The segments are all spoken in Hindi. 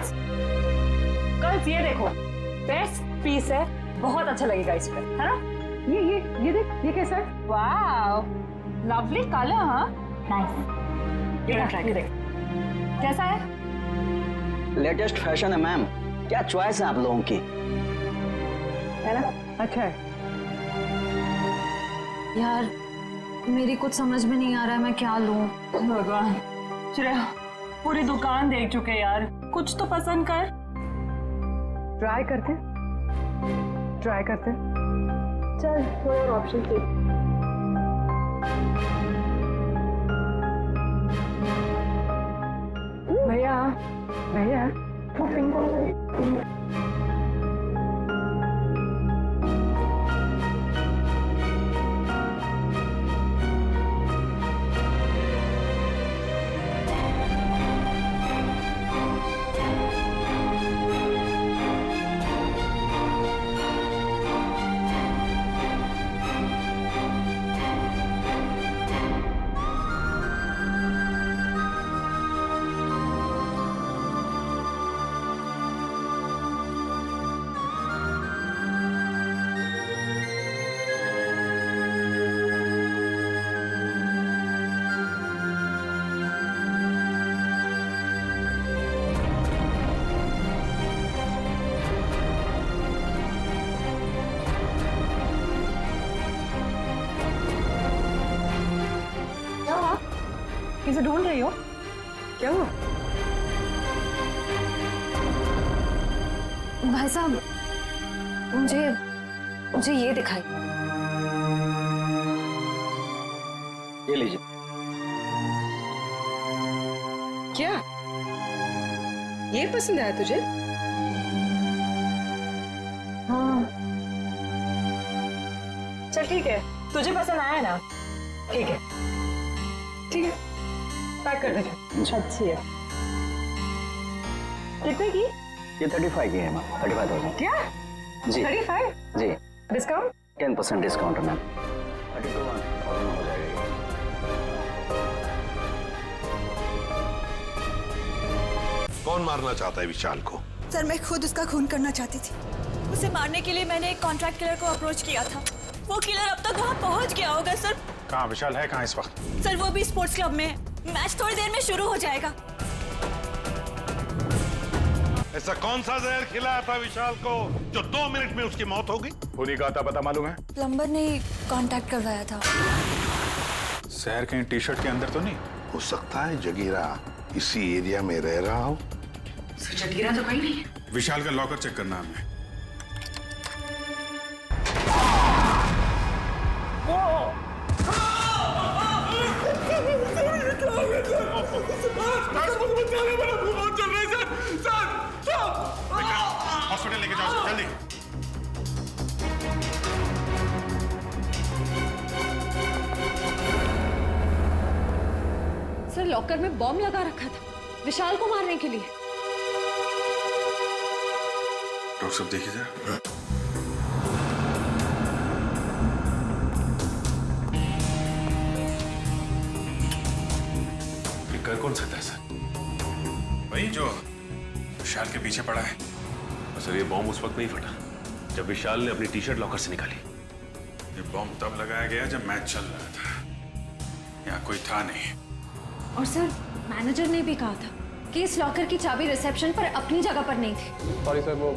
गर्ल्स, गर्ल्स ये देखो, बेस्ट पीस है, बहुत अच्छा लगेगा इस पे, है ना? ये देख, ये कैसा है? वाव, लवली कलर, हाँ, नाइस। ये ट्राई देख, कैसा है? लेटेस्ट फैशन है मैम, क्या चॉइस है आप लोगों की, है ना? अच्छा है यार, मेरी कुछ समझ में नहीं आ रहा है मैं क्या लूं। भगवान, श्रेया पूरी दुकान देख चुके यार, कुछ तो पसंद कर। ट्राई करते चल, कोई और ऑप्शन देख। भैया वो पिंक वाला किसे ढूंढ रही हो? क्या हुआ? भाई साहब, मुझे ये दिखाई। ये लीजिए। क्या ये पसंद आया तुझे? हाँ, चल ठीक है, तुझे पसंद आया ना? ठीक है, पैक कर दे। अच्छी है। कितने की? ये 35 की है मैम, 35,000। क्या? जी 35? जी, डिस्काउंट? 10% डिस्काउंट है मैम, 32,000 हो जाएगा। कौन मारना चाहता है विशाल को? सर, मैं खुद उसका खून करना चाहती थी। उसे मारने के लिए मैंने एक कॉन्ट्रैक्ट किलर को अप्रोच किया था। वो किलर अब तक वहाँ पहुँच गया होगा सर। कहाँ विशाल है, कहाँ इस वक्त? सर, वो भी स्पोर्ट्स क्लब में है। मैच थोड़ी देर में शुरू हो जाएगा। ऐसा कौन सा जहर खिलाया था विशाल को जो 2 मिनट में उसकी मौत हो गई? उन्हीं का आता पता मालूम है? प्लम्बर ने कांटेक्ट करवाया था। शहर के टी शर्ट के अंदर तो नहीं? हो सकता है जगीरा इसी एरिया में रह रहा हो। जगीरा तो कहीं नहीं है। विशाल का लॉकर चेक करना हमें। हॉस्पिटल लेके जाओ जल्दी। सर, लॉकर में बॉम्ब लगा रखा था विशाल को मारने के लिए। डॉक्टर साहब देखिए जरा। ये कर कौन सकता है सर? वही जो विशाल के पीछे पड़ा है। सर, ये बॉम्ब उस वक्त नहीं फटा जब विशाल ने अपनी टी शर्ट लॉकर से निकाली। ये बॉम्ब तब लगाया गया जब मैच चल रहा था, यहाँ कोई था नहीं। और सर, मैनेजर ने भी कहा था कि इस लॉकर की चाबी रिसेप्शन पर अपनी जगह पर नहीं थी। सॉरी सर, वो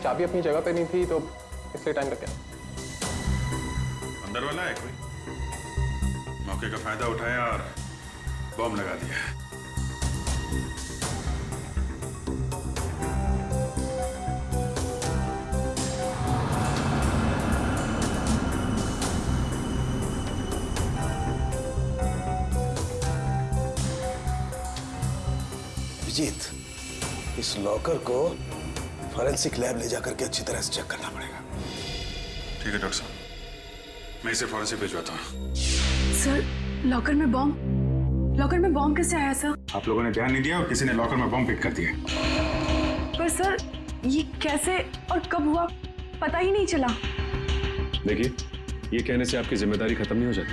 चाबी अपनी जगह पे नहीं थी तो इसलिए टाइम लग गया। अंदर वाला है कोई? मौके का फायदा उठाया और बॉम्ब लगा दिया। विजीत, इस लॉकर को फॉरेंसिक लैब ले जाकर के अच्छी तरह से चेक करना पड़ेगा। ठीक है डॉक्टर साहब, मैं इसे फॉरेंसिक भिजवाता हूँ। सर, लॉकर में बॉम्ब कैसे आया सर? आप लोगों ने ध्यान नहीं दिया और किसी ने लॉकर में बॉम्ब पिक कर दिया। पर सर, ये कैसे और कब हुआ पता ही नहीं चला। देखिए, ये कहने से आपकी जिम्मेदारी खत्म नहीं हो जाती।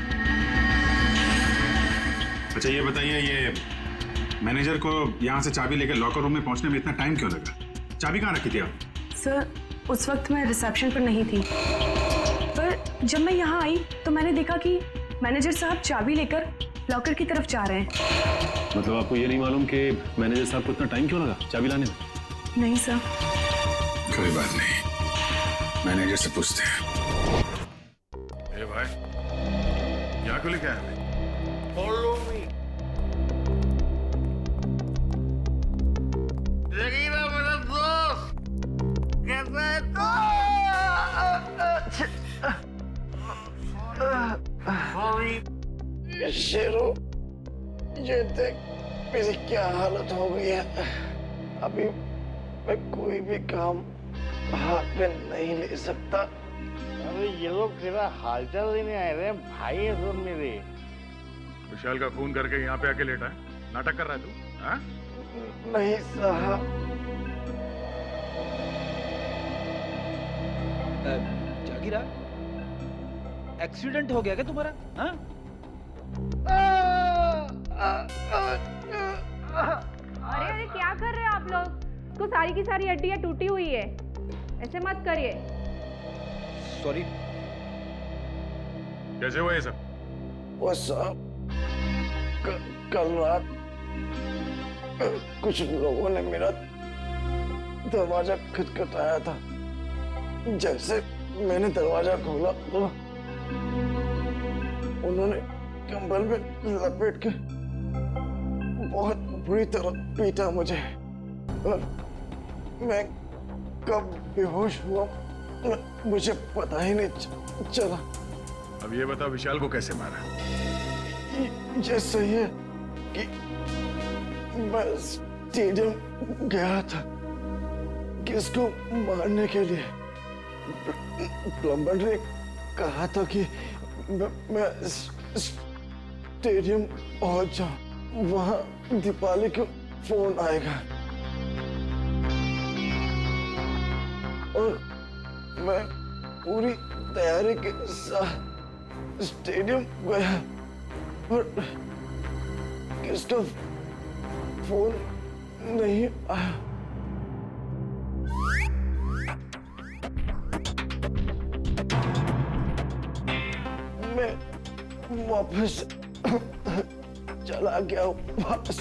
अच्छा ये बताइए, ये मैनेजर को यहाँ से चाबी लेकर लॉकर रूम में पहुंचने में इतना टाइम क्यों लगा? चाबी कहाँ रखी थी आप? सर उस वक्त मैं रिसेप्शन पर नहीं थी, पर जब मैं यहाँ आई तो मैंने देखा कि मैनेजर साहब चाबी लेकर लॉकर की तरफ जा रहे हैं। मतलब आपको ये नहीं मालूम कि मैनेजर साहब को इतना टाइम क्यों लगा चाबी लाने में? नहीं सर। कोई बात नहीं, मैनेजर से पूछते हैं। ए भाई, यहाँ क्यों लेके आया? Follow me. जगीरा मेरा दोस्त कैसा है सॉरी शेरो, ये देख मेरी क्या हालत हो गई है। अभी मैं कोई भी काम हाथ में नहीं ले सकता। अरे ये लोग तेरा हालचाल लेने आए रहे भाई है सब मेरे। विशाल का खून करके यहाँ पे आके लेटा है, नाटक कर रहा है तू? हाँ? नहीं साहब। जागीरा, एक्सीडेंट हो गया क्या तुम्हारा? हाँ? अरे अरे क्या कर रहे हैं आप लोग? तो सारी की सारी हड्डियां टूटी हुई है, ऐसे मत करिए। सॉरी। कैसे हुआ ये सब? वो साहब कल रात कुछ लोगों ने मेरा दरवाजा खटखटाया था। जैसे मैंने दरवाजा खोला तो उन्होंने कंबल में लपेट के बहुत बुरी तरह पीटा मुझे और मैं कब बेहोश हुआ मुझे पता ही नहीं चला। अब ये बताओ विशाल को कैसे मारा? ये सही है कि मैं स्टेडियम गया था किसको मारने के लिए। प्लम्बर ने कहा था कि मैं स्टेडियम पहुंच जाऊं, वहां दीपाली को फोन आएगा और मैं पूरी तैयारी के साथ स्टेडियम गया और किसका फोन नहीं आया। मैं वापस चला गया वापस।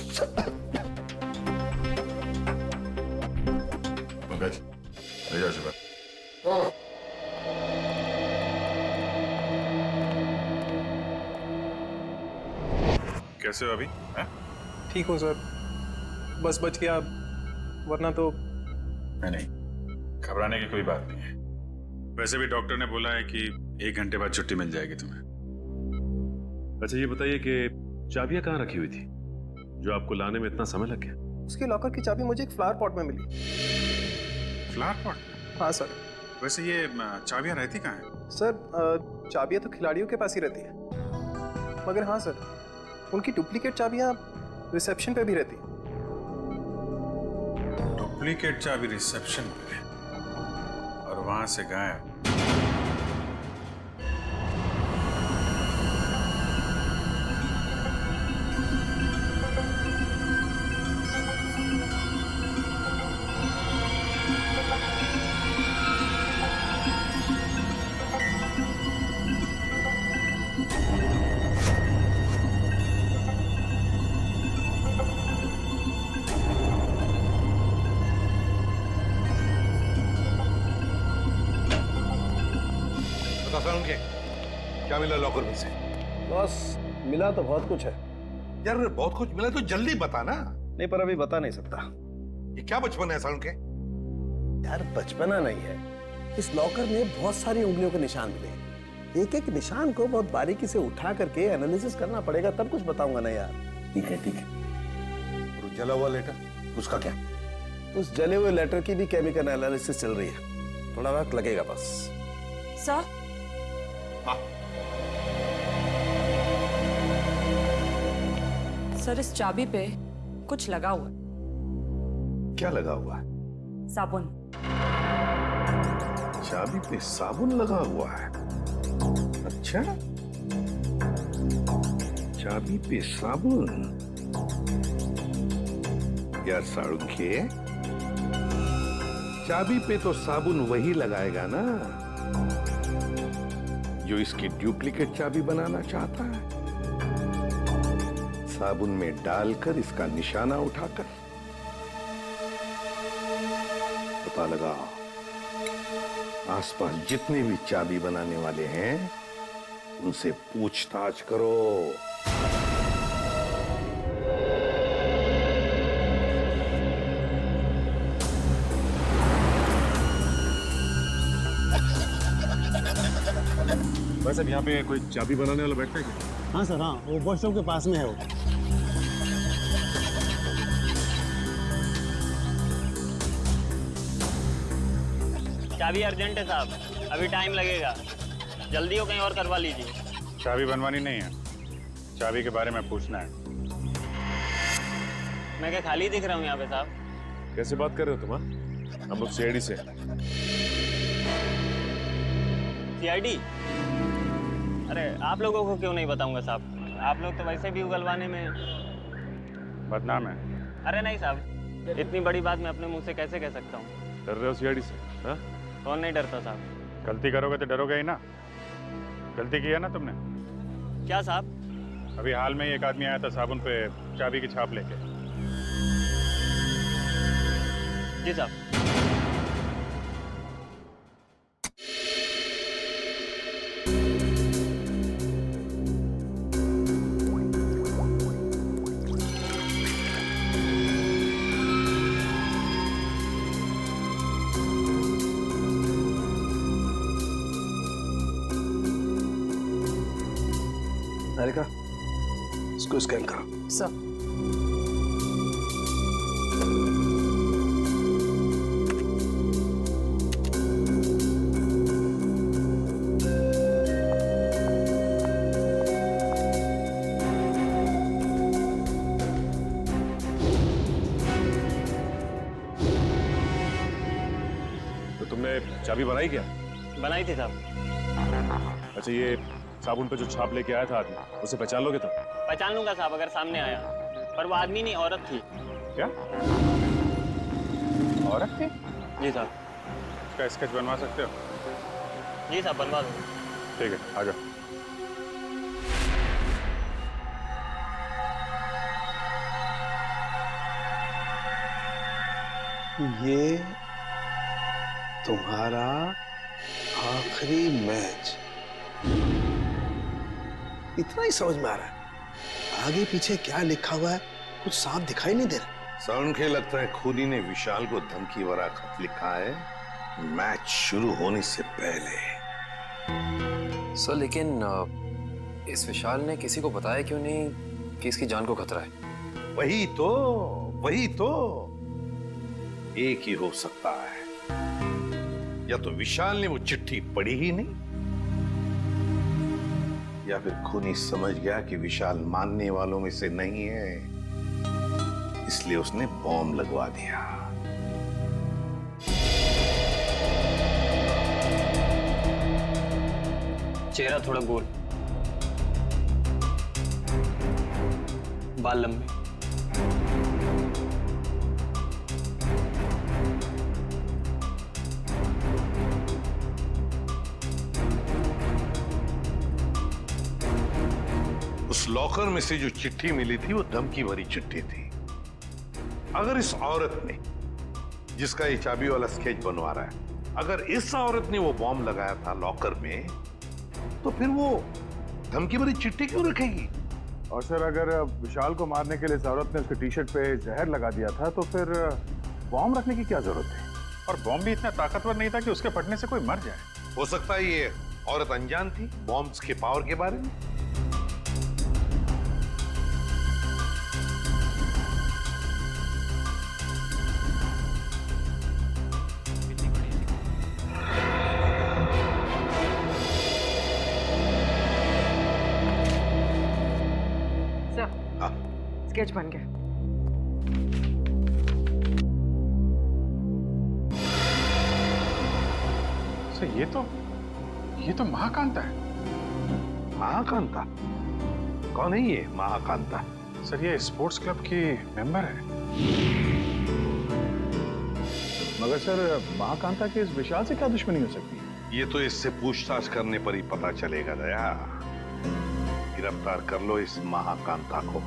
पंकज, ले जाओ शिवा। कैसे हो अभी? ठीक हूँ सर, बस बच गया, वरना तो। नहीं, घबराने की कोई बात नहीं है। वैसे भी डॉक्टर ने बोला है कि 1 घंटे बाद छुट्टी मिल जाएगी तुम्हें। अच्छा ये बताइए कि चाबियां कहाँ रखी हुई थी जो आपको लाने में इतना समय लग गया? उसके लॉकर की चाबी मुझे एक फ्लावर पॉट में मिली। Flower pot? हाँ सर। वैसे ये चाबियां रहती कहाँ हैं? सर चाबियां तो खिलाड़ियों के पास ही रहती है, मगर हाँ सर उनकी डुप्लीकेट चाबियां रिसेप्शन पे भी रहती है। डुप्लीकेट चाबी रिसेप्शन पे और वहां से गायब। क्या मिला लॉकर में से? बस मिला तो बहुत कुछ है यार, बहुत कुछ मिला तो जल्दी बता ना। नहीं, पर अभी बता नहीं सकता। ये क्या बचपन है सारुण के? यार बचपना नहीं है, इस लॉकर में बहुत सारी उंगलियों के निशान मिले। एक एक निशान को बहुत बारीकी से उठा करके एनालिसिस करना पड़ेगा, तब कुछ बताऊंगा ना यार। ठीक है ठीक है। और जला हुआ लेटर उसका क्या? उस जले हुए लेटर की भी केमिकल एनालिसिस चल रही है, थोड़ा वक्त लगेगा बस। सर हाँ सर, इस चाबी पे कुछ लगा हुआ है। क्या लगा हुआ है? साबुन। चाबी पे साबुन लगा हुआ है? अच्छा, चाबी पे साबुन। यार साड़ुखे, चाबी पे तो साबुन वही लगाएगा ना जो इसकी डुप्लीकेट चाबी बनाना चाहता है। साबुन में डालकर इसका निशाना उठाकर पता लगाओ आसपास जितने भी चाबी बनाने वाले हैं उनसे पूछताछ करो। वैसे यहाँ पे कोई चाबी बनाने वाला बैठता है क्या? हाँ सर, हाँ, वो वॉशरूम के पास में है वो। चाबी अर्जेंट है साहब, अभी टाइम लगेगा, जल्दी हो कहीं और करवा लीजिए। चाबी बनवानी नहीं है, चाबी के बारे में पूछना है। मैं क्या खाली दिख रहा हूँ यहाँ पे साहब? कैसे बात कर रहे हो तुम? हम लोग सीआईडी से। सीआईडी? अरे आप लोगों को क्यों नहीं बताऊंगा साहब, आप लोग तो वैसे भी उगलवाने में बदनाम है। अरे नहीं साहब, इतनी बड़ी बात मैं अपने मुंह से कैसे कह सकता हूँ? डर रहे हो सीआईडी से? हाँ? कौन नहीं डरता साहब? गलती करोगे तो डरोगे ही ना। गलती की है ना तुमने? क्या साहब? अभी हाल में ही एक आदमी आया था साबुन पे चाबी की छाप लेके। जी साहब। निहारिका, इसको स्कैन करो। सर। तो तुमने चाबी बनाई क्या? बनाई थी साहब। अच्छा, ये साबुन पे जो छाप लेके आया था आदमी, उसे पहचान लोगे तो? पहचान लूंगा साहब अगर सामने आया, पर वो आदमी नहीं औरत थी। क्या? औरत थी? जी साहब। इसका स्केच बनवा सकते हो? जी साहब, बनवा दो। ठीक है, आ जाओ। ये तुम्हारा आखिरी मैच, इतना ही समझ में आ रहा है। आगे पीछे क्या लिखा हुआ है कुछ साफ दिखाई नहीं दे रहा। साउंड लगता है खूनी ने विशाल को धमकी भरा खत लिखा है मैच शुरू होने से पहले। सर, लेकिन इस विशाल ने किसी को बताया क्यों नहीं कि इसकी जान को खतरा है? वही तो एक ही हो सकता है, या तो विशाल ने वो चिट्ठी पढ़ी ही नहीं, या फिर खूनी समझ गया कि विशाल मानने वालों में से नहीं है, इसलिए उसने बॉम्ब लगवा दिया। चेहरा थोड़ा गोल, बाल लंबे, उस लॉकर में से जो चिट्ठी मिली थी वो धमकी भरी चिट्ठी थी। अगर इस औरत ने, जिसका ये चाबी वाला स्केच बनवा रहा है, अगर इस औरत ने वो बॉम्ब लगाया था लॉकर में, तो फिर वो धमकी भरी चिट्ठी क्यों रखेगी? और सर, अगर विशाल को मारने के लिए इस औरत ने उसके टी शर्ट पे जहर लगा दिया था तो फिर बॉम्ब रखने की क्या जरूरत है? और बॉम्ब भी इतना ताकतवर नहीं था कि उसके फटने से कोई मर जाए। हो सकता है ये औरत अनजान थी बॉम्ब्स के पावर के बारे में। स्केच बन गया। सर, ये तो महाकांता है। महाकांता? कौन है ये महाकांता? सर, ये स्पोर्ट्स क्लब की मेंबर है। मगर सर महाकांता के इस विशाल से क्या दुश्मनी हो सकती है? ये तो इससे पूछताछ करने पर ही पता चलेगा दया। गिरफ्तार कर लो इस महाकांता को।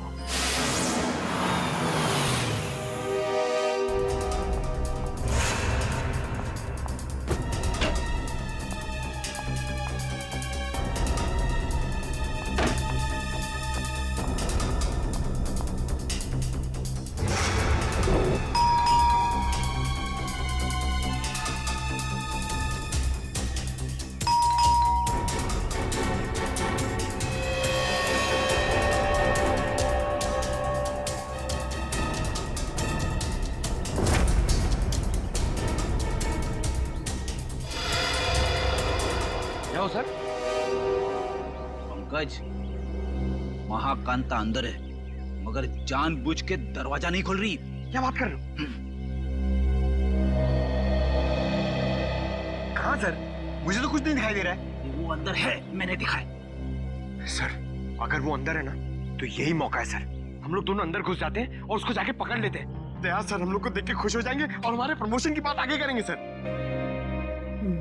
जाओ सर। पंकज, महाकांता अंदर है मगर जानबूझ के दरवाजा नहीं खोल रही। क्या बात कर रहे हो? कहाँ सर? मुझे तो कुछ नहीं दिखाई दे रहा है। वो अंदर है, मैंने देखा है। सर अगर वो अंदर है ना तो यही मौका है सर। हम लोग दोनों अंदर घुस जाते हैं और उसको जाके पकड़ लेते हैं। दया सर हम लोग को देख के खुश हो जाएंगे और हमारे प्रमोशन की बात आगे करेंगे सर।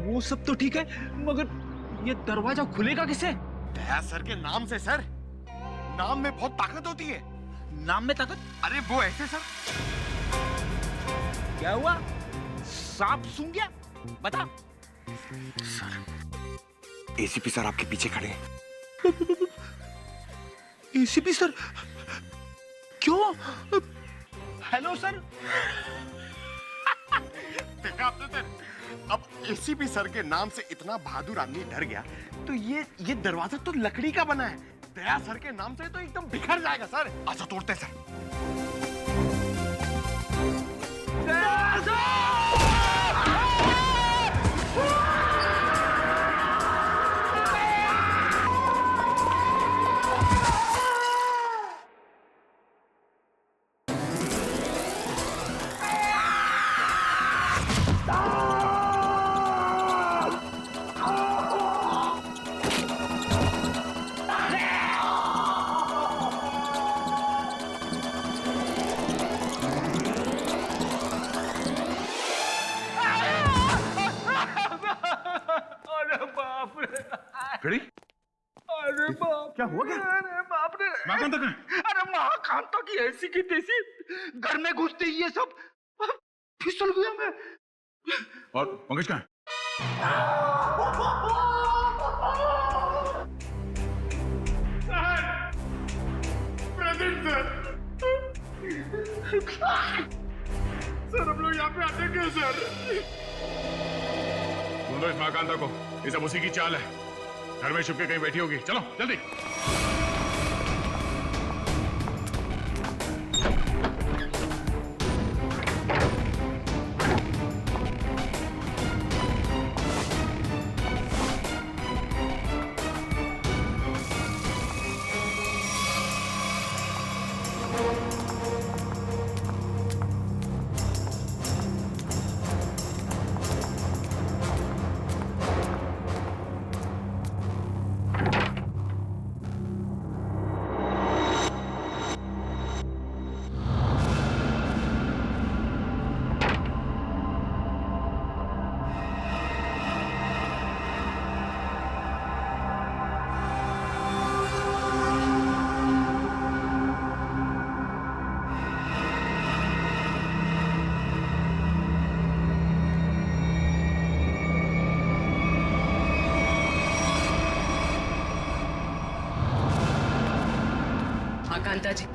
वो सब तो ठीक है मगर ये दरवाजा खुलेगा किससे? दया सर के नाम से सर। नाम में बहुत ताकत होती है। नाम में ताकत? अरे वो ऐसे सर। क्या हुआ? सांप सूंघ गया? बता। सर एसीपी सर आपके पीछे खड़े हैं। ACP sir? क्यों? Hello sir. देखा आपने सर? अब एसीपी सर के नाम से इतना बहादुर आदमी डर गया तो ये दरवाजा तो लकड़ी का बना है। दया सर के नाम से तो एकदम बिखर जाएगा सर। अच्छा तोड़ते सर। फिरी? अरे बाप, क्या हुआ? क्या अरे बाप रे। महाकांता कहाँ है? अरे महाकांता की ऐसी की तैसी घर में घुसते ही ये सब फिसल गया मैं। और पंकज कहाँ है? प्रेजेंट सर हम लोग यहाँ पे आते क्यों सर? ढूंढो इस महाकांता को। ये सब उसी की चाल है। घर में छुप के कहीं बैठी होगी। चलो जल्दी। कांता जी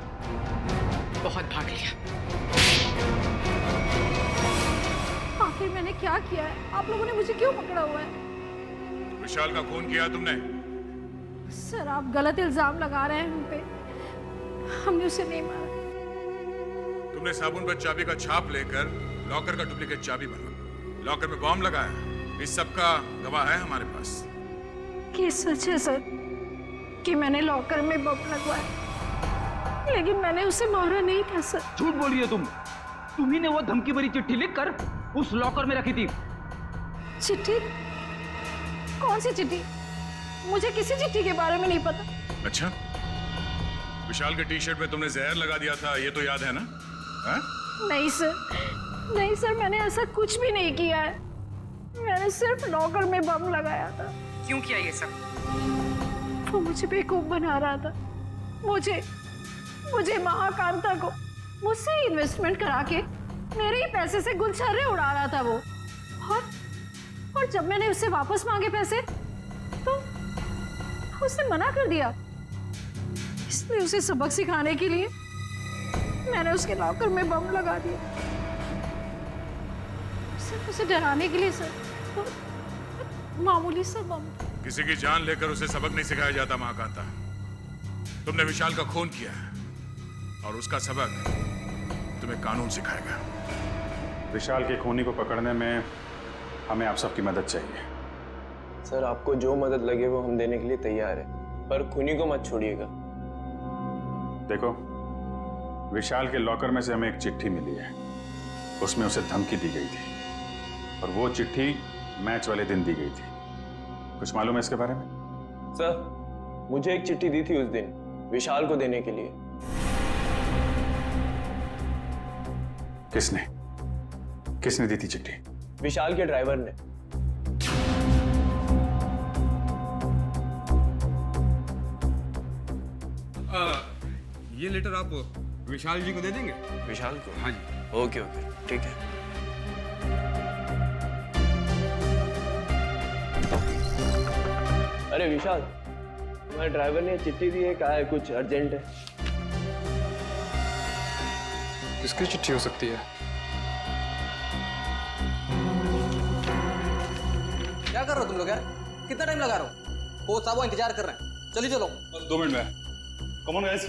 बहुत भाग लिया। आखिर मैंने क्या किया है? आप लोगों ने मुझे क्यों पकड़ा हुआ है? विशाल का खून किया तुमने? सर आप गलत इल्जाम लगा रहे हैं हम पे। हमने उसे नहीं मारा। तुमने साबुन पर चाबी का छाप लेकर लॉकर का डुप्लीकेट चाबी बना, लॉकर में बॉम्ब लगाया। इस सब का गवाह है हमारे पास। ये सच है सर कि मैंने लॉकर में बम लगवाया, लेकिन मैंने उसे मारा नहीं था सर। झूठ बोल रही हो तुम। तुम्ही ने वो धमकी भरी चिट्ठी लिखकर उस लॉकर में रखी थी। चिट्ठी? कौन सी चिट्ठी? मुझे किसी चिट्ठी के बारे में नहीं पता। अच्छा, विशाल के टी शर्ट में तुमने जहर लगा दिया था, ये तो याद है ना? नहीं सर, नहीं सर, मैंने ऐसा कुछ भी नहीं किया है। मैंने सिर्फ लॉकर में बम लगाया था। क्यों किया ये सब? वो मुझे बेवकूफ बना रहा था। मुझे महाकांता को मुझसे इन्वेस्टमेंट करा के मेरे ही पैसे से गुलछर्रे उड़ा रहा था वो। और जब मैंने उससे वापस मांगे पैसे तो उसने मना कर दिया। इसलिए उसे सबक सिखाने के लिए मैंने उसके लॉकर में बम लगा दिया। सिर्फ उसे डराने के लिए सर, तो मामूली सा बम। किसी की जान लेकर उसे सबक नहीं सिखाया जाता महाकांता। तुमने विशाल का खून किया और उसका सबक तुम्हें कानून सिखाएगा। विशाल के खूनी को पकड़ने में हमें आप सबकी मदद चाहिए। सर, आपको जो मदद लगे वो हम देने के लिए तैयार है, पर खूनी को मत छोड़िएगा। देखो, विशाल के लॉकर में से हमें एक चिट्ठी मिली है। उसमें उसे धमकी दी गई थी और वो चिट्ठी मैच वाले दिन दी गई थी। कुछ मालूम है इसके बारे में? सर, मुझे एक चिट्ठी दी थी उस दिन विशाल को देने के लिए। किसने दी थी चिट्ठी? विशाल के ड्राइवर ने। ये लेटर आप विशाल जी को दे देंगे? विशाल को? हाँ जी। ओके, ठीक है। अरे विशाल, तुम्हारे ड्राइवर ने चिट्ठी दी है, कहा है कुछ अर्जेंट है। किसकी चिट्ठी हो सकती है? क्या कर रहे हो तुम लोग यार? कितना टाइम लगा रहे हो? कोच साहब इंतजार कर रहे हैं। चलिए चलो। बस 2 मिनट में। Come on guys.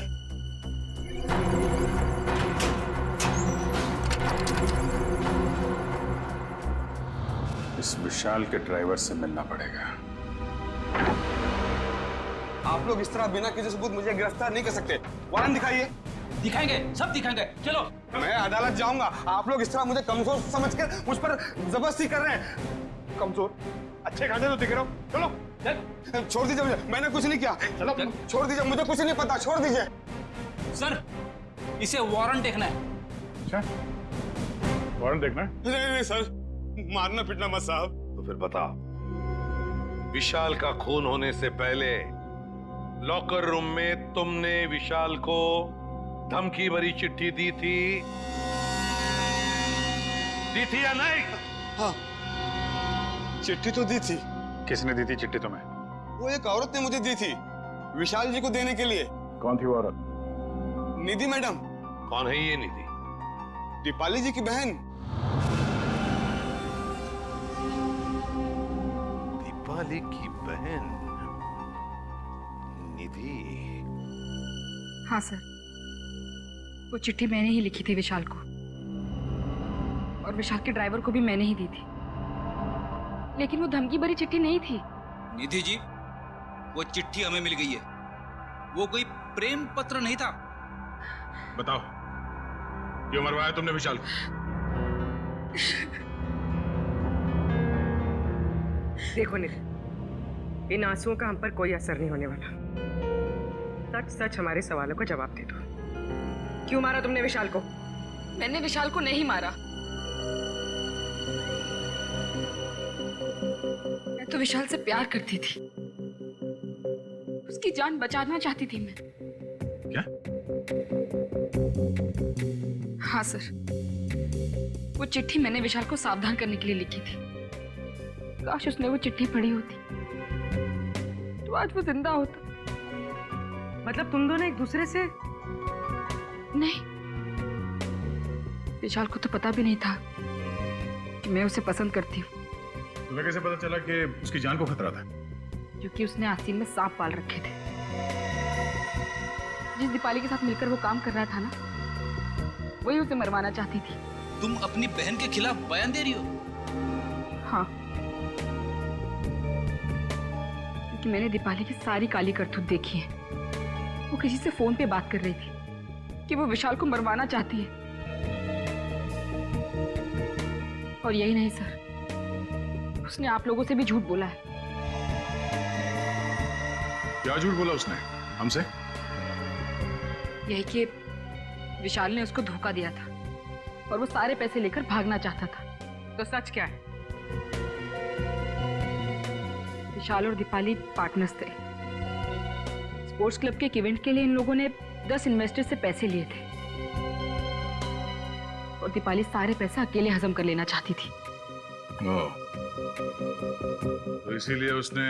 इस विशाल के ड्राइवर से मिलना पड़ेगा। आप लोग इस तरह बिना किसी सबूत मुझे गिरफ्तार नहीं कर सकते। वारंट दिखाइए। दिखाएंगे, सब दिखाएंगे। चलो। मैं अदालत जाऊंगा। आप लोग इस तरह मुझे कमजोर समझकर मुझ पर जबरदस्ती कर रहे हैं। कमजोर? अच्छे खाते तो दिख रहे हो। चलो छोड़ दीजिए मुझे, मैंने कुछ नहीं किया। चलो छोड़ दीजिए, मुझे कुछ नहीं पता, छोड़ दीजिए। सर, इसे वारंट देखना है। अच्छा, वारंट देखना है? नहीं सर, मारना पीटना मत साहब। तो फिर बता, विशाल का खून होने से पहले लॉकर रूम में तुमने विशाल को धमकी भरी चिट्ठी दी थी या नहीं? हाँ, चिट्ठी तो दी थी। किसने दी थी चिट्ठी तुम्हें? वो एक औरत ने मुझे दी थी विशाल जी को देने के लिए। कौन थी वो औरत? निधि मैडम। कौन है ये निधि? दीपाली जी की बहन। दीपाली की बहन निधि? हाँ सर, वो चिट्ठी मैंने ही लिखी थी विशाल को, और विशाल के ड्राइवर को भी मैंने ही दी थी। लेकिन वो धमकी भरी चिट्ठी नहीं थी। निधि जी, वो चिट्ठी हमें मिल गई है। वो कोई प्रेम पत्र नहीं था। बताओ, क्यों मरवाया तुमने विशाल को? देखो निधि, इन आंसुओं का हम पर कोई असर नहीं होने वाला। सच सच हमारे सवालों का जवाब दे दो। क्यों मारा तुमने विशाल को? मैंने विशाल को नहीं मारा। मैं तो विशाल से प्यार करती थी। उसकी जान बचाना चाहती थी मैं। क्या? हाँ सर, वो चिट्ठी मैंने विशाल को सावधान करने के लिए लिखी थी। काश उसने वो चिट्ठी पढ़ी होती तो आज वो जिंदा होता। मतलब तुम दोनों एक दूसरे से? नहीं, विशाल को तो पता भी नहीं था कि मैं उसे पसंद करती हूँ। तुम्हें कैसे पता चला कि उसकी जान को खतरा था? क्योंकि उसने आस्तीन में सांप पाल रखे थे। जिस दीपाली के साथ मिलकर वो काम कर रहा था ना, वही उसे मरवाना चाहती थी। तुम अपनी बहन के खिलाफ बयान दे रही हो? हाँ, क्योंकि मैंने दीपाली की सारी काली करतूत देखी है। वो किसी से फोन पे बात कर रही थी कि वो विशाल को मरवाना चाहती है। और यही नहीं सर, उसने आप लोगों से भी झूठ बोला है। क्या झूठ बोला उसने हमसे? यही कि विशाल ने उसको धोखा दिया था और वो सारे पैसे लेकर भागना चाहता था। तो सच क्या है? विशाल और दीपाली पार्टनर्स थे। स्पोर्ट्स क्लब के एक इवेंट के लिए इन लोगों ने 10 इन्वेस्टर से पैसे लिए थे और दीपाली सारे पैसे अकेले हजम कर लेना चाहती थी। तो इसीलिए उसने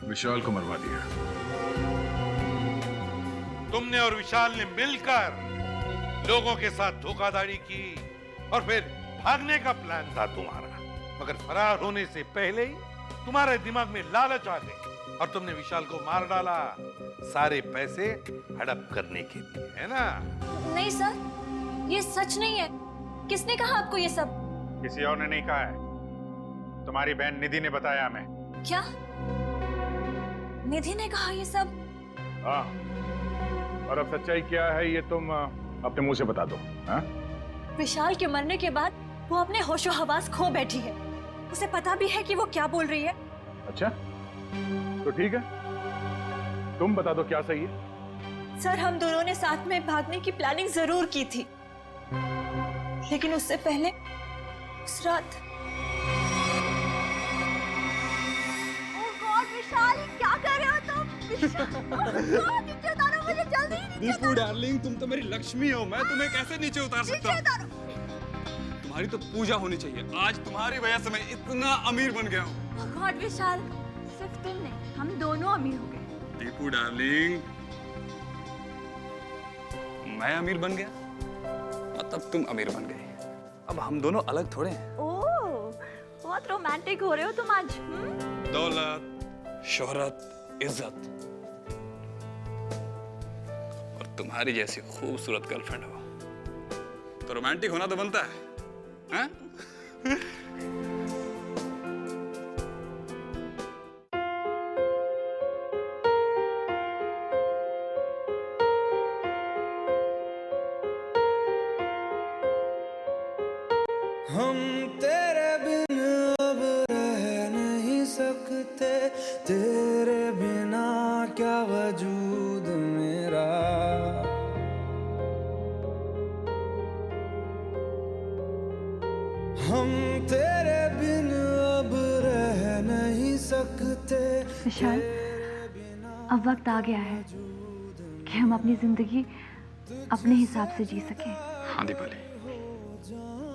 विशाल को मरवा दिया। तुमने और विशाल ने मिलकर लोगों के साथ धोखाधड़ी की और फिर भागने का प्लान था तुम्हारा, मगर फरार होने से पहले ही तुम्हारे दिमाग में लालच आ गई और तुमने विशाल को मार डाला, सारे पैसे हड़प करने के लिए, है ना? नहीं सर, ये सच नहीं है। किसने कहा आपको ये सब? किसी और ने नहीं कहा है, तुम्हारी बहन निधि ने बताया हमें। क्या? निधि ने कहा ये सब? हाँ, और अब सच्चाई क्या है ये तुम अपने मुंह से बता दो। हाँ? विशाल के मरने के बाद वो अपने होशो हवास खो बैठी है। उसे पता भी है कि वो क्या बोल रही है। अच्छा, तो ठीक है, तुम बता दो क्या सही है। सर, हम दोनों ने साथ में भागने की प्लानिंग जरूर की थी, लेकिन उससे पहले उस रात विशाल, क्या कर रहे हो तुम? नीचे उतारो मुझे, जल्दी दीपू डार्लिंग, तुम तो मेरी लक्ष्मी हो, मैं तुम्हें कैसे नीचे उतार सकता हूँ? तुम्हारी तो पूजा होनी चाहिए। आज तुम्हारी वजह से मैं इतना अमीर बन गया हूँ। गॉड विशाल, सिर्फ तुम नहीं, हम दोनों अमीर हो गए। दीपू डार्लिंग, मैं अमीर बन गया और तब तुम अमीर बन गई। अब हम दोनों अलग थोड़े हैं। ओह, बहुत रोमांटिक हो रहे हो तुम आज। दौलत, शोहरत, इज्जत और तुम्हारी जैसी खूबसूरत गर्लफ्रेंड हो तो रोमांटिक होना तो बनता है, हैं? हम तेरे बिन अब रह नहीं सकते, तेरे बिना क्या वजूद मेरा। हम तेरे बिन अब रह नहीं सकते। विशाल, अब वक्त आ गया है कि हम अपनी जिंदगी अपने हिसाब से जी सकें। हाँ दीपाली,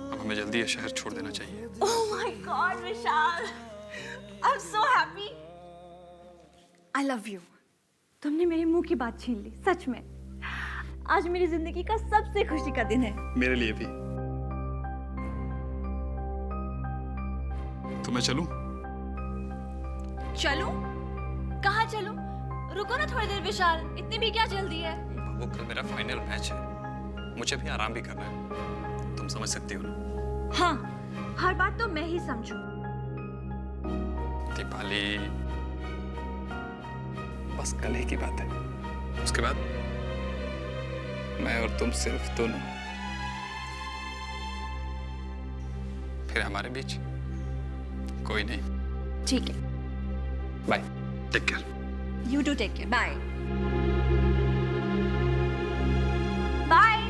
अब हमें जल्दी ये शहर छोड़ देना चाहिए। Oh my God, Vishal, I'm so happy. I love you. तुमने मेरे मुंह की बात छीन ली, सच में। आज मेरी जिंदगी का सबसे खुशी का दिन है। मेरे लिए भी। तो मैं चलूं? चलूं? कहाँ चलूं? रुको ना थोड़ी देर विशाल, इतनी भी क्या जल्दी है? वो कल मेरा फाइनल मैच है, मुझे भी आराम भी करना है, तुम समझ सकती हो ना? हाँ, हर बात तो मैं ही समझूं। दीपाली, बस कल ही की बात है, उसके बाद मैं और तुम सिर्फ दोनों, फिर हमारे बीच कोई नहीं। ठीक है, bye, take care. You do take care, bye bye.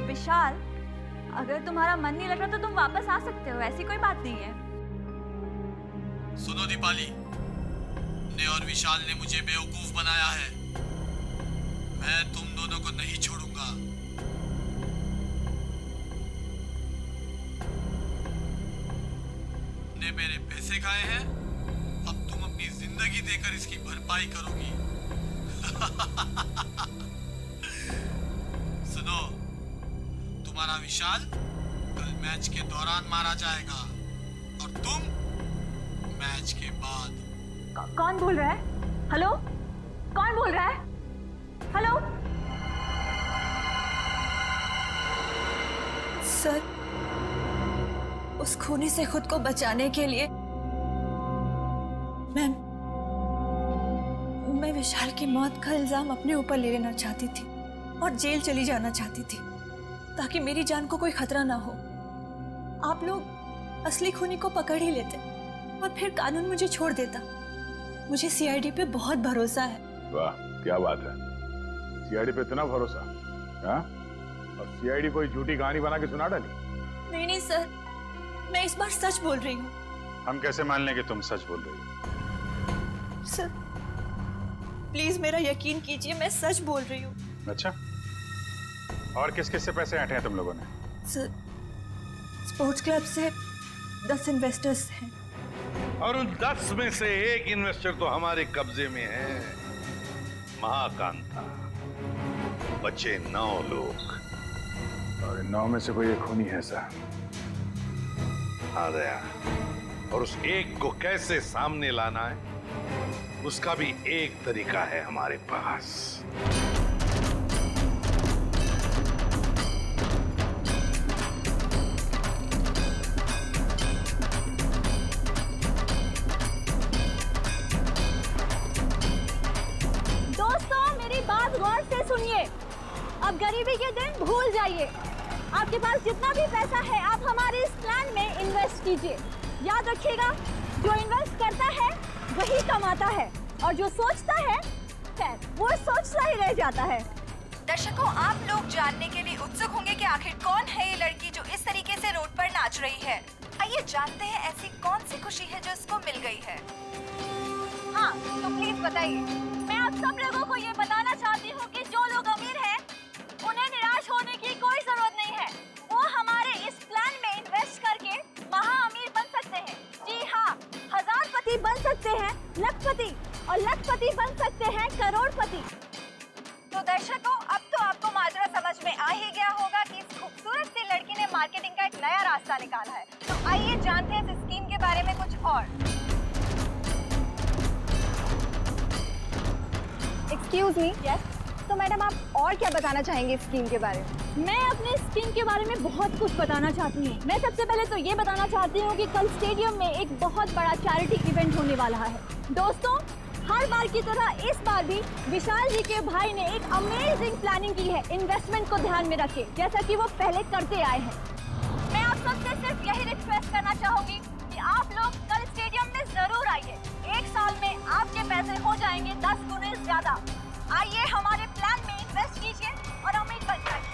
Vishal, अगर तुम्हारा मन नहीं लग रहा तो तुम वापस आ सकते हो, ऐसी कोई बात नहीं है। सुनो दीपाली, ने और विशाल ने मुझे बेवकूफ बनाया है। मैं तुम दोनों को नहीं छोड़ूंगा। ने मेरे पैसे खाए हैं, अब तुम अपनी जिंदगी देकर इसकी भरपाई करोगी। सुनो, तुम्हारा विशाल कल मैच के दौरान मारा जाएगा और तुम मैच के बाद। कौन बोल रहा है? हेलो, कौन बोल रहा है? हेलो सर, उस खूनी से खुद को बचाने के लिए मैं विशाल की मौत का इल्जाम अपने ऊपर ले लेना चाहती थी और जेल चली जाना चाहती थी, ताकि मेरी जान को कोई खतरा ना हो। आप लोग असली खूनी को पकड़ ही लेते और फिर कानून मुझे छोड़ देता। मुझे सीआईडी पे बहुत भरोसा है। वाह, क्या बात है। सीआईडी पे इतना भरोसा? हाँ? और सीआईडी कोई झूठी कहानी बना के सुना डाली? नहीं नहीं सर, मैं इस बार सच बोल रही हूँ। हम कैसे मान लें कि तुम सच बोल रही हो? सर प्लीज मेरा यकीन कीजिए, मैं सच बोल रही हूँ। अच्छा, और किस किस से पैसे ऐंठे हैं तुम लोगों ने? सर स्पोर्ट्स क्लब से 10 इन्वेस्टर्स हैं। और उन 10 में से एक इन्वेस्टर तो हमारे कब्जे में है, महाकांता। बचे 9 लोग और 9 में से कोई एक खूनी है सर। आ गया, और उस एक को कैसे सामने लाना है उसका भी एक तरीका है हमारे पास। दोस्तों मेरी बात गौर से सुनिए। अब गरीबी के दिन भूल जाइए। आपके पास जितना भी पैसा है आप हमारे इस प्लान में इन्वेस्ट कीजिए। याद रखिएगा, जो इन्वेस्ट करता है वही कमाता है, और जो सोचता है खैर वो सोचता ही रह जाता है। दर्शकों, आप लोग जानने के लिए उत्सुक होंगे कि आखिर कौन है ये लड़की जो इस तरीके से रोड पर नाच रही है। आइए जानते हैं ऐसी कौन सी खुशी है जो इसको मिल गई है। हाँ तो प्लीज बताइए। मैं आप सब लोगों को ये बताना चाहती हूँ कि जो लोग अमीर हैं उन्हें निराश होने की कोई जरूरत नहीं है। वो हमारे इस प्लान में इन्वेस्ट करके महा अमीर बन सकते हैं। जी हाँ, हजारपति बन सकते हैं, लखपति, और लखपति बन सकते हैं करोड़पति। तो दर्शकों, अब तो आपको माजरा समझ में आ ही गया होगा कि इस खूबसूरत सी लड़की ने मार्केटिंग का एक नया रास्ता निकाला है। तो आइए जानते हैं इस स्कीम के बारे में कुछ और। Excuse me. यस। तो मैडम आप और क्या बताना चाहेंगे इस स्कीम के बारे में? मैं अपने स्कीम के बारे में बहुत कुछ बताना चाहती हूँ। मैं सबसे पहले तो ये बताना चाहती हूँ कि कल स्टेडियम में एक बहुत बड़ा चैरिटी इवेंट होने वाला है। दोस्तों, हर बार की तरह इस बार भी विशाल जी के भाई ने एक अमेजिंग प्लानिंग की है इन्वेस्टमेंट को ध्यान में रखे, जैसा कि वो पहले करते आए हैं। मैं आप सबसे सिर्फ यही रिक्वेस्ट करना चाहूंगी कि आप लोग कल स्टेडियम में जरूर आइए। 1 साल में आपके पैसे हो जाएंगे 10 गुने ज्यादा। आइए हमारे प्लान में इन्वेस्ट कीजिए और अमीर बन जाइए।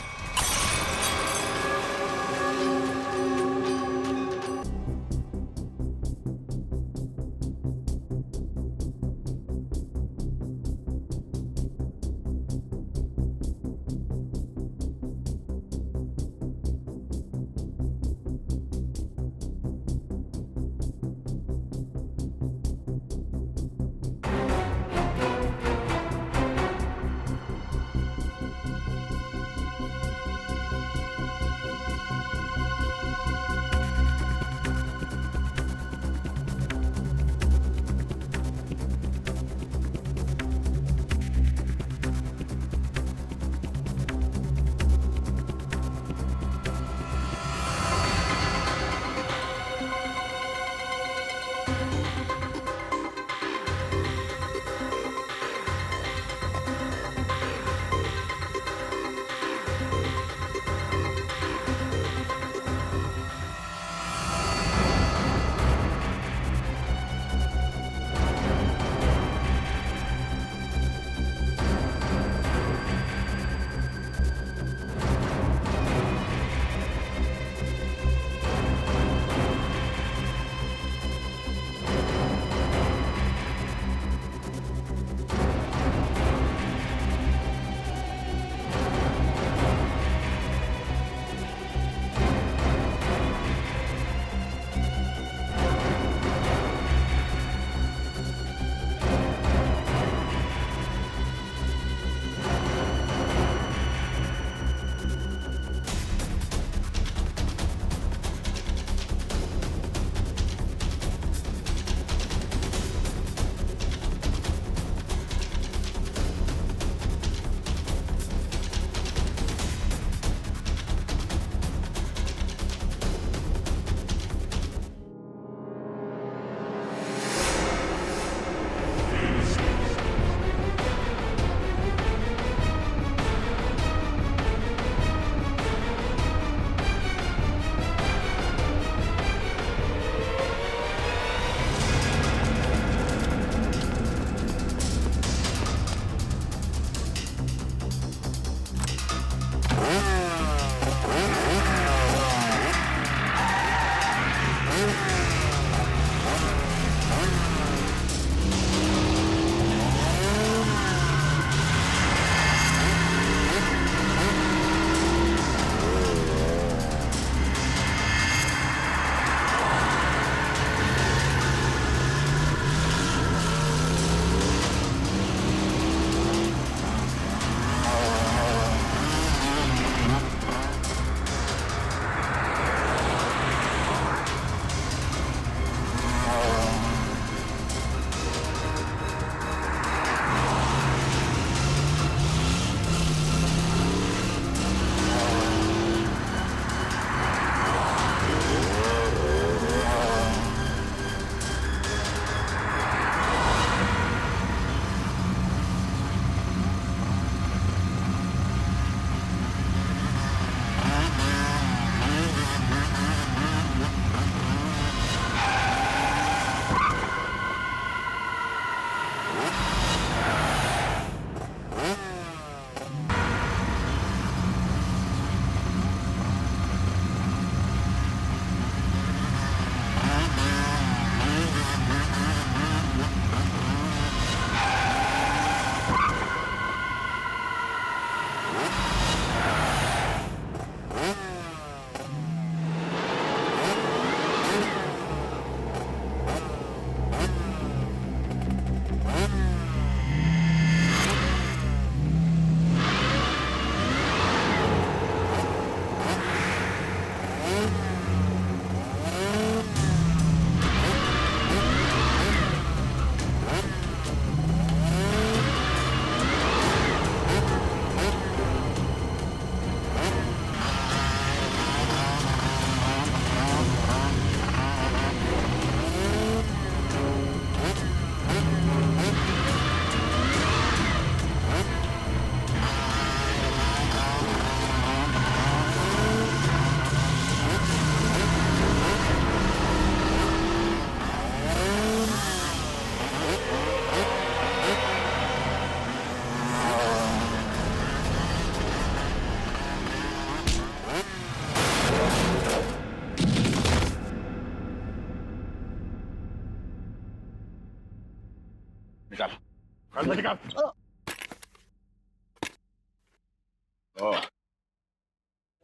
ओह,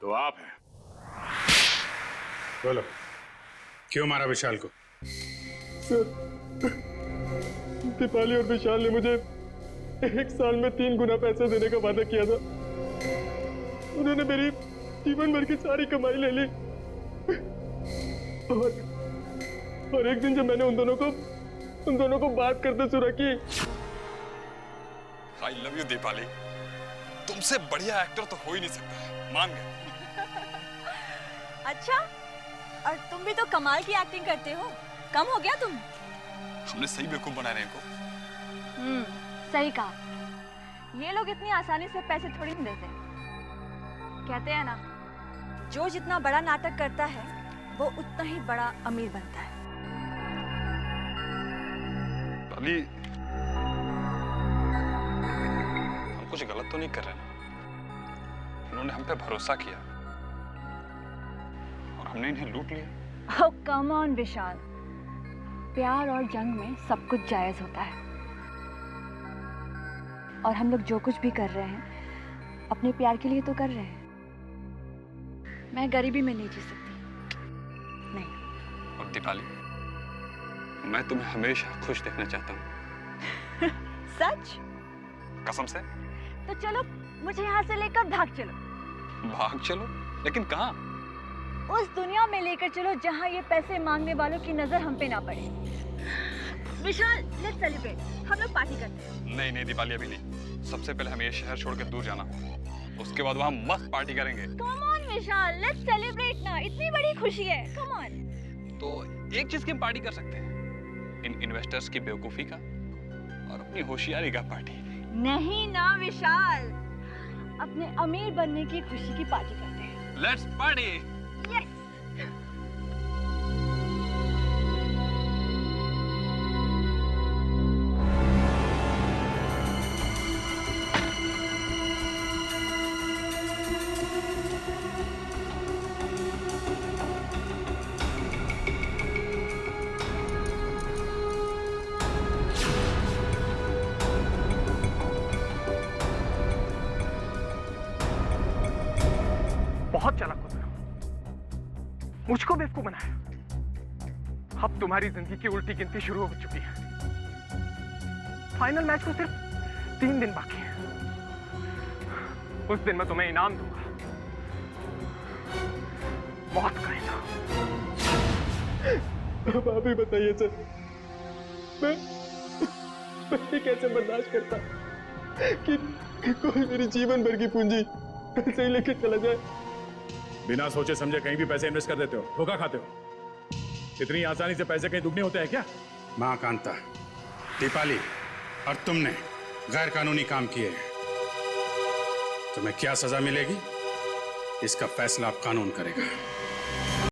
तो आप हैं। बोलो, क्यों मारा विशाल को? सर, दीपाली और विशाल ने मुझे 1 साल में 3 गुना पैसे देने का वादा किया था। उन्होंने मेरी जीवन भर की सारी कमाई ले ली। और एक दिन जब मैंने उन दोनों को बात करते सुना कि I love you दीपाली, तुमसे बढ़िया एक्टर तो हो ही नहीं सकता, मान गए। अच्छा, और तुम भी तो कमाल की एक्टिंग करते हो, कम हो गया तुम? हमने सही बेवकूफ बना रहे हैं इनको। सही कहा। ये लोग इतनी आसानी से पैसे थोड़ी नहीं देते। कहते हैं ना, जो जितना बड़ा नाटक करता है वो उतना ही बड़ा अमीर बनता है। दीपाली, हम कुछ गलत तो नहीं कर रहे ना? उन्होंने हम पे भरोसा किया और हमने इन्हें लूट लिया। ओह कम ऑन विशाल, प्यार और जंग में सब कुछ जायज होता है। और हम लोग जो कुछ भी कर रहे हैं अपने प्यार के लिए तो कर रहे हैं। मैं गरीबी में नहीं जी सकती, नहीं। और दीपाली, मैं तुम्हें हमेशा खुश देखना चाहता हूँ। सच? कसम से। तो चलो, मुझे यहाँ से लेकर भाग चलो। भाग चलो? लेकिन कहाँ? उस दुनिया में लेकर चलो जहाँ ये पैसे मांगने वालों की नजर हम पे ना पड़े। विशाल, लेट्स सेलिब्रेट। हम लोग पार्टी करते हैं। नहीं नहीं दीपाली, अभी नहीं। सबसे पहले हमें ये शहर छोड़ के दूर जाना, उसके बाद वहाँ मस्त पार्टी करेंगे। Come on Vishal, let's celebrate ना, इतनी बड़ी खुशी है, कम ऑन। तो एक चीज की हम पार्टी कर सकते हैं, इन इन्वेस्टर्स की बेवकूफी का और अपनी होशियारी का पार्टी। नहीं ना विशाल, अपने अमीर बनने की खुशी की पार्टी करते हैं। Let's party. यस। बहुत चालाक हो तुम, मुझको बेवकूफ बनाया। अब तुम्हारी जिंदगी की उल्टी गिनती शुरू हो चुकी है। फाइनल मैच को सिर्फ 3 दिन बाकी है। उस दिन मैं तुम्हें इनाम दूंगा, मौत का इनाम। अब आप ही बताइए सर, मैं ये कैसे बर्दाश्त करता कि कोई मेरी जीवन भर की पूंजी ऐसे ही लेके चला जाए। बिना सोचे समझे कहीं भी पैसे इन्वेस्ट कर देते हो, धोखा खाते हो। इतनी आसानी से पैसे कहीं दुगने होते हैं क्या? मां कांता, दीपाली और तुमने गैर कानूनी काम किए हैं। तुम्हें क्या सजा मिलेगी, इसका फैसला अब कानून करेगा।